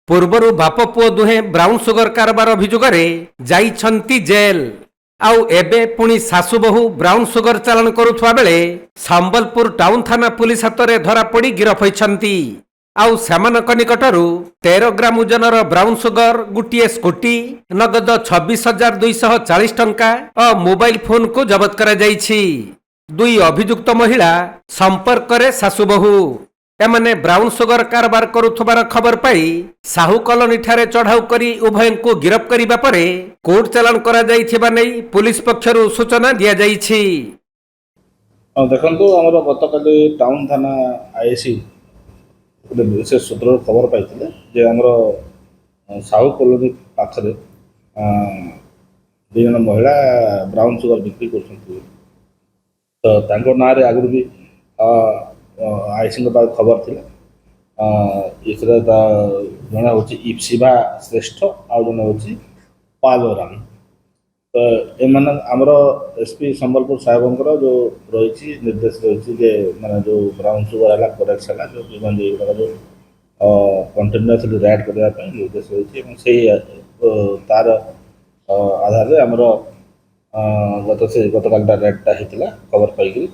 ପୂର୍ବରୁ ବାପ ପୁଅ ଦୁହେଁ ବ୍ରାଉନ୍ ସୁଗର କାରବାର ଅଭିଯୋଗରେ ଯାଇଛନ୍ତି ଜେଲ୍। ଆଉ ଏବେ ପୁଣି ଶାଶୁ ବୋହୂ ବ୍ରାଉନ୍ ସୁଗର ଚାଲାଣ କରୁଥିବା ବେଳେ ସମ୍ବଲପୁର ଟାଉନ ଥାନା ପୁଲିସ ହାତରେ ଧରାପଡ଼ି ଗିରଫ ହୋଇଛନ୍ତି। ଆଉ ସେମାନଙ୍କ ନିକଟରୁ 13 ଗ୍ରାମ ଓଜନର ବ୍ରାଉନ୍ ସୁଗର, ଗୋଟିଏ ସ୍କୁଟି, ନଗଦ 26,240 ଟଙ୍କା ଓ ମୋବାଇଲ ଫୋନକୁ ଜବତ କରାଯାଇଛି। ଦୁଇ ଅଭିଯୁକ୍ତ ମହିଳା ସମ୍ପର୍କରେ ଶାଶୁ ବୋହୂ। ଏମାନେ ବ୍ରାଉନ୍ ସୁଗର କାରବାର କରୁଥିବାର ଖବର ପାଇ ସାହୁ କଲୋନୀ ଠାରେ ଚଢ଼ାଉ କରି ଉଭୟଙ୍କୁ ଗିରଫ କରିବା ପରେ କୋର୍ଟ ଚାଲାଣ କରାଯାଇଥିବା ନେଇ ପୁଲିସ ପକ୍ଷରୁ ସୂଚନା ଦିଆଯାଇଛି। ଦେଖନ୍ତୁ, ଆମର ଗତକାଲି ଟାଉନ ଥାନା ଆଇଏସି ଗୋଟେ ବିଶେଷ ସୂତ୍ରରୁ ଖବର ପାଇଥିଲେ ଯେ ଆମର ସାହୁ କଲୋନୀ ପାଖରେ ଦୁଇ ଜଣ ମହିଳା ବ୍ରାଉନ୍ ସୁଗର ବିକ୍ରି କରୁଛନ୍ତି। ତ ତାଙ୍କ ନାଁରେ ଆଗରୁ ବି ଆଇସିଙ୍କ ପାଖରେ ଖବର ଥିଲା। ଏଥିରେ ଜଣେ ହେଉଛି ଇପ୍ସିଭା ଶ୍ରେଷ୍ଠ, ଆଉ ଜଣେ ହେଉଛି ପାଲୋରାମ। ତ ଏମାନେ ଆମର ଏସ୍ପି ସମ୍ବଲପୁର ସାହେବଙ୍କର ଯେଉଁ ରହିଛି ନିର୍ଦ୍ଦେଶ ରହିଛି ଯେ ମାନେ ଯେଉଁ ବ୍ରାଉନ୍ ସୁଗର ହେଲା, କୋରେକ୍ସ ହେଲା, ଯେଉଁ କଣ୍ଟିନ୍ୟୁଅସଲି ରାଇଡ୍ କରିବା ପାଇଁ ନିର୍ଦ୍ଦେଶ ରହିଛି ଏବଂ ସେଇ ତାର ଆଧାରରେ ଆମର ଗତକାଲିଟା ରାଇଡ୍ଟା ହେଇଥିଲା ଖବର ପାଇକିରି।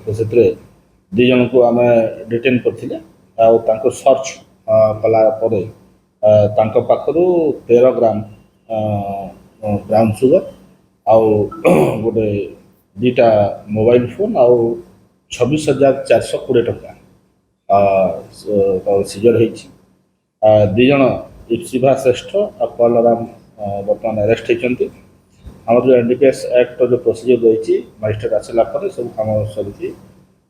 ତ ସେଥିରେ ଦୁଇ ଜଣଙ୍କୁ ଆମେ ଡିଟେନ୍ କରିଥିଲେ ଆଉ ତାଙ୍କୁ ସର୍ଚ୍ଚ କଲା ପରେ ତାଙ୍କ ପାଖରୁ 13 ଗ୍ରାମ ବ୍ରାଉନ୍ ସୁଗର ଆଉ ଗୋଟେ ଦୁଇଟା ମୋବାଇଲ ଫୋନ୍ ଆଉ 26,420 ଟଙ୍କା ସିଜର ହେଇଛି। ଦୁଇ ଜଣ ଇପ୍ସିଭା ଶ୍ରେଷ୍ଠ ଆଉ ପାଲୋରାମ ବର୍ତ୍ତମାନ ଆରେଷ୍ଟ ହେଇଛନ୍ତି। ଆମର ଯେଉଁ NDPS ଆକ୍ଟର ଯେଉଁ ପ୍ରୋସିଜିଓର ରହିଛି, ମାଜିଷ୍ଟ୍ରେଟ୍ ଆସିଲା ପରେ ସବୁ କାମ ସରିଛି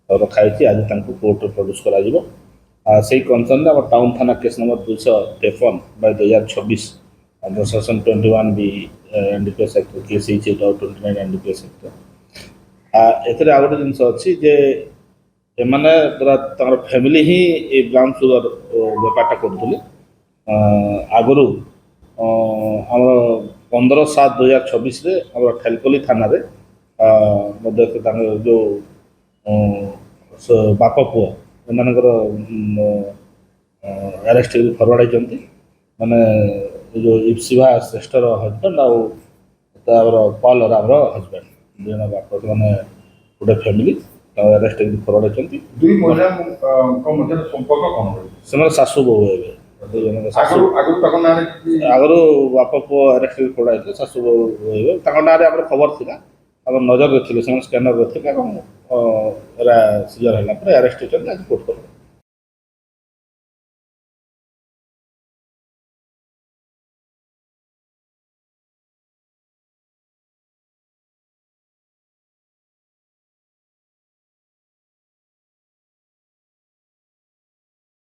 ରଖାହେଇଛି। ଆଜି ତାଙ୍କୁ କୋର୍ଟରେ ପ୍ରଡ୍ୟୁସ୍ କରାଯିବ। ସେଇ କନସର୍ନରେ ଆମର ଟାଉନ ଥାନା କେସ୍ ନମ୍ବର 253/2026 अंडर सेक्शन 21 भी NDPS एक्ट केस ହେଇଛି 29 NDPS एक्ट। ଏଥିରେ ଆଉ ଗୋଟେ ଜିନିଷ ଅଛି ଯେ ଏମାନେ ତାଙ୍କର ଫ୍ୟାମିଲି ହିଁ ଏ ବ୍ରାଉନ୍ ସୁଗର ବେପାରଟା କରୁଥିଲେ। ଆଗରୁ ଆମର 15/7/2026ରେ ଆମର ଠେଲକଲି ଥାନାରେ ମଧ୍ୟ ତାଙ୍କ ଯେଉଁ ବାପ ପୁଅ ଏମାନଙ୍କର ଆରେଷ୍ଟ ହେଇକି ଫରୱାର୍ଡ଼ ହେଇଛନ୍ତି। ମାନେ ଯେଉଁ ଇପ୍ସିଭା ଶ୍ରେଷ୍ଠର ହଜବେଣ୍ଡ ଆଉ ତାର ପାଲୋରାମର ହଜବେଣ୍ଡ, ଦୁଇ ଜଣ ବାପ ମାନେ ଗୋଟେ ଫ୍ୟାମିଲି ଆରେଷ୍ଟ ହେଇକି ଫରୱାର୍ଡ଼ ହେଇଛନ୍ତି। ଦୁଇ ମହିଳାଙ୍କ ମଧ୍ୟରେ ସମ୍ପର୍କ କ'ଣ ରହିଛି? ସେମାନେ ଶାଶୁ ବୋହୂ ହେବେ। ଆଗରୁ ବାପ ପୁଅ ଆରେଷ୍ଟ ହେଇକି ଫରୱାର୍ଡ଼ ହେଇଥିଲେ, ଶାଶୁ ବୋହୂ ହେବେ। ତାଙ୍କ ନାଁରେ ଆମର ଖବର ଥିଲା, ଆମର ନଜରରେ ଥିଲେ, ସେମାନେ ସ୍କାନରରେ ଥିଲେ ଏବଂ ଏରା ସିଜର ହେଲା ପରେ ଆରେଷ୍ଟ ହେଇଛନ୍ତି। ଆଜି କୋର୍ଟ